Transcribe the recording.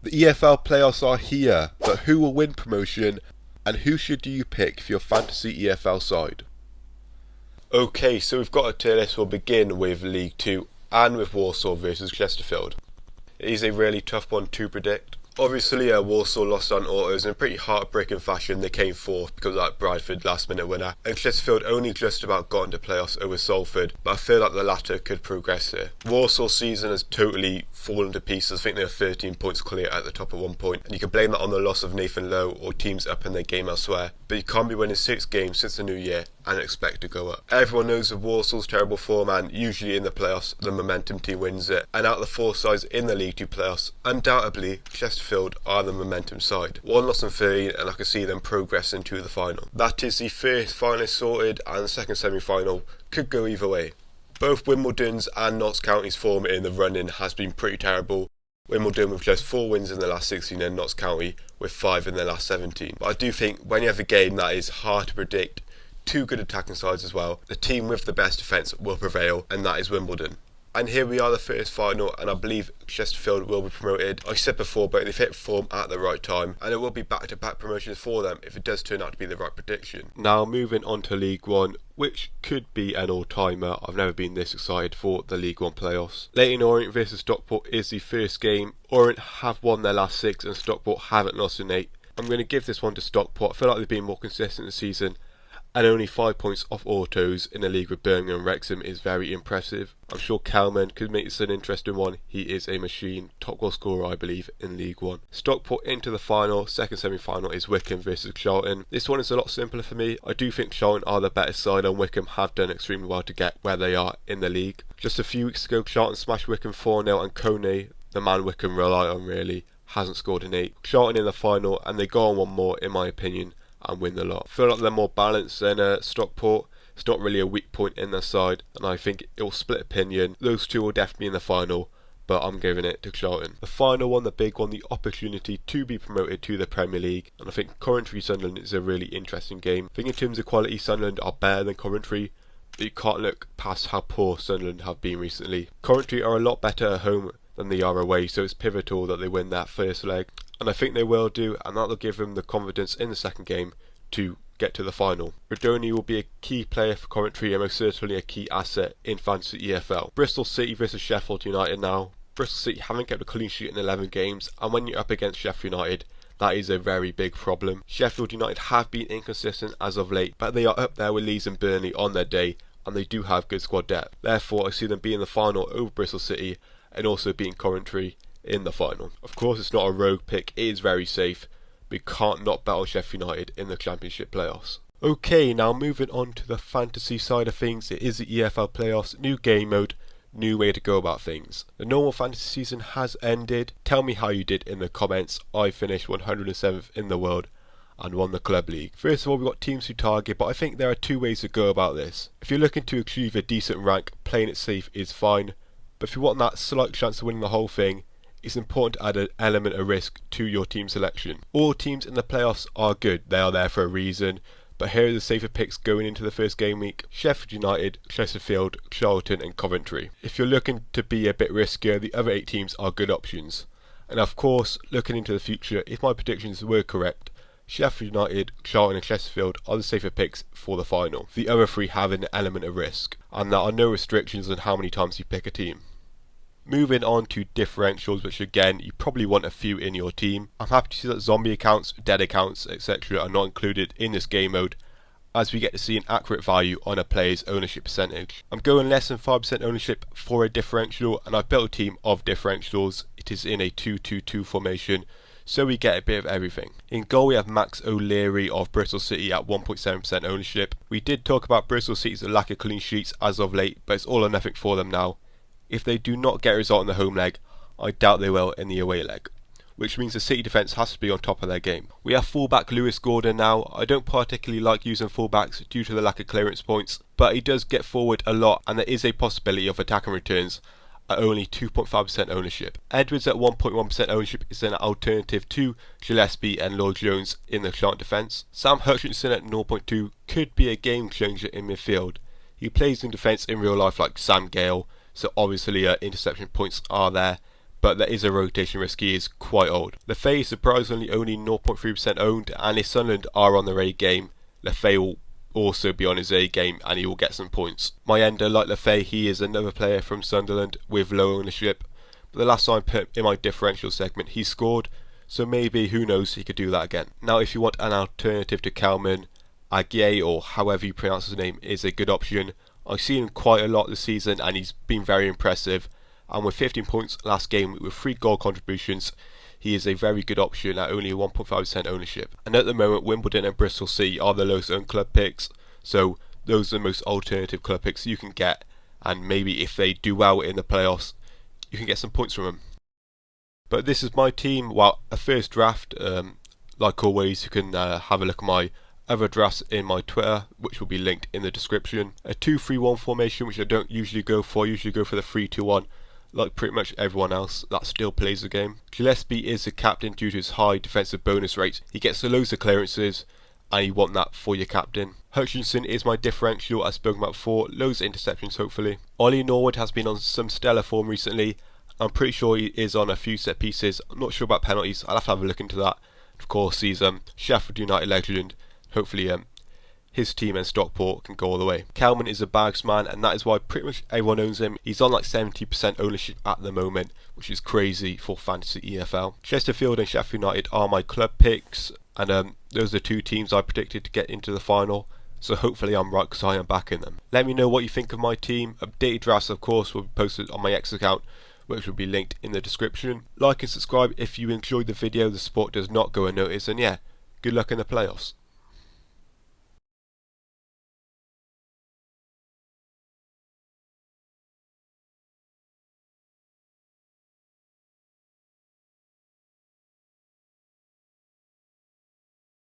The EFL playoffs are here, but who will win promotion and who should you pick for your Fantasy EFL side? Okay, so we've got a tier list. We'll begin with League 2 and with Walsall versus Chesterfield. It is a really tough one to predict. Obviously, Walsall lost on autos in a pretty heartbreaking fashion. They came fourth because of that Bradford last minute winner, and Chesterfield only just about got into playoffs over Salford, but I feel like the latter could progress here. Walsall's season has totally fallen to pieces. I think they were 13 points clear at the top at one point, and you can blame that on the loss of Nathan Lowe or teams up in their game elsewhere, but you can't be winning 6 games since the new year and expect to go up. Everyone knows of Walsall's terrible form, and usually in the playoffs the momentum team wins it, and out of the 4 sides in the League 2 playoffs, undoubtedly Chesterfield are the momentum side. 1 loss and 13, and I can see them progressing to the final. That is the first final sorted, and the second semi-final could go either way. Both Wimbledon's and Notts County's form in the run-in has been pretty terrible. Wimbledon with just 4 wins in the last 16 and Notts County with 5 in their last 17. But I do think when you have a game that is hard to predict, 2 good attacking sides as well, the team with the best defence will prevail, and that is Wimbledon. And here we are, the first final, and I believe Chesterfield will be promoted. I said before, but they've hit form at the right time, and it will be back-to-back promotions for them if it does turn out to be the right prediction. Now moving on to League 1, which could be an all-timer. I've never been this excited for the League 1 playoffs. Leyton Orient versus Stockport is the first game. Orient have won their last 6 and Stockport haven't lost in 8. I'm going to give this one to Stockport. I feel like they've been more consistent this season, and only 5 points off autos in a league with Birmingham and Wrexham is very impressive. I'm sure Kalman could make this an interesting one. He is a machine, top goal scorer I believe in League 1. Stockport into the final. Second semi-final is Wycombe versus Charlton. This one is a lot simpler for me. I do think Charlton are the better side, and Wycombe have done extremely well to get where they are in the league. Just a few weeks ago Charlton smashed Wycombe 4-0, and Kone, the man Wycombe rely on really, hasn't scored an 8. Charlton in the final, and they go on one more in my opinion and win the lot. I feel like they're more balanced than Stockport. It's not really a weak point in their side, and I think it will split opinion. Those 2 will definitely be in the final, but I'm giving it to Charlton. The final one, the big one, the opportunity to be promoted to the Premier League, and I think Coventry-Sunderland is a really interesting game. I think in terms of quality Sunderland are better than Coventry, but you can't look past how poor Sunderland have been recently. Coventry are a lot better at home than they are away, so it's pivotal that they win that first leg, and I think they will do, and that'll give them the confidence in the second game to get to the final. Rodoni will be a key player for Coventry and most certainly a key asset in Fantasy EFL. Bristol City versus Sheffield United now. Bristol City haven't kept a clean sheet in 11 games, and when you're up against Sheffield United, that is a very big problem. Sheffield United have been inconsistent as of late, but they are up there with Leeds and Burnley on their day, and they do have good squad depth. Therefore, I see them being the final over Bristol City and also beating Coventry in the final. Of course, it's not a rogue pick, it is very safe. We can't not battle Sheffield United in the Championship playoffs. Okay, now moving on to the fantasy side of things. It is the EFL playoffs, new game mode, new way to go about things. The normal fantasy season has ended. Tell me how you did in the comments. I finished 107th in the world and won the club league. First of all, we've got teams to target, but I think there are 2 ways to go about this. If you're looking to achieve a decent rank, playing it safe is fine, but if you want that slight chance of winning the whole thing, it's important to add an element of risk to your team selection. All teams in the playoffs are good, they are there for a reason, but here are the safer picks going into the first game week: Sheffield United, Chesterfield, Charlton and Coventry. If you're looking to be a bit riskier, the other 8 teams are good options. And of course, looking into the future, if my predictions were correct, Sheffield United, Charlton and Chesterfield are the safer picks for the final. The other 3 have an element of risk, and there are no restrictions on how many times you pick a team. Moving on to differentials, which again, you probably want a few in your team. I'm happy to see that zombie accounts, dead accounts, etc. are not included in this game mode, as we get to see an accurate value on a player's ownership percentage. I'm going less than 5% ownership for a differential, and I've built a team of differentials. It is in a 2-2-2 formation, so we get a bit of everything. In goal we have Max O'Leary of Bristol City at 1.7% ownership. We did talk about Bristol City's lack of clean sheets as of late, but it's all or nothing for them now. If they do not get a result in the home leg, I doubt they will in the away leg, which means the City defence has to be on top of their game. We have fullback Lewis Gordon now. I don't particularly like using fullbacks due to the lack of clearance points, but he does get forward a lot, and there is a possibility of attacking returns at only 2.5% ownership. Edwards at 1.1% ownership is an alternative to Gillespie and Lloyd Jones in the Charlton defence. Sam Hutchinson at 0.2 could be a game changer in midfield. He plays in defence in real life like Sam Gale, so obviously interception points are there, but there is a rotation risk. He is quite old. Lefebvre is surprisingly only 0.3% owned, and if Sunderland are on their A game, Lefebvre will also be on his A game and he will get some points. My ender, like Lefebvre, he is another player from Sunderland with low ownership, but the last time I put in my differential segment he scored, so maybe, who knows, he could do that again. Now if you want an alternative to Kalman, Aguier, or however you pronounce his name, is a good option. I've seen him quite a lot this season and he's been very impressive, and with 15 points last game with 3 goal contributions, he is a very good option at only 1.5% ownership. And at the moment, Wimbledon and Bristol City are the lowest owned club picks, so those are the most alternative club picks you can get, and maybe if they do well in the playoffs, you can get some points from them. But this is my team. Well, a first draft. Like always, you can have a look at my other drafts in my Twitter, which will be linked in the description. A 2-3-1 formation, which I don't usually go for. I usually go for the 3-2-1, like pretty much everyone else that still plays the game. Gillespie is the captain due to his high defensive bonus rate. He gets loads of clearances, and you want that for your captain. Hutchinson is my differential, as spoken about before. Loads of interceptions, hopefully. Ollie Norwood has been on some stellar form recently. I'm pretty sure he is on a few set pieces. I'm not sure about penalties. I'll have a look into that. Of course, he's Sheffield United legend. Hopefully his team and Stockport can go all the way. Kalman is a bags man, and that is why pretty much everyone owns him. He's on like 70% ownership at the moment, which is crazy for Fantasy EFL. Chesterfield and Sheffield United are my club picks, and those are 2 teams I predicted to get into the final, so hopefully I'm right because I am backing them. Let me know what you think of my team. Updated drafts, of course, will be posted on my X account, which will be linked in the description. Like and subscribe if you enjoyed the video. The support does not go unnoticed, and yeah, good luck in the playoffs.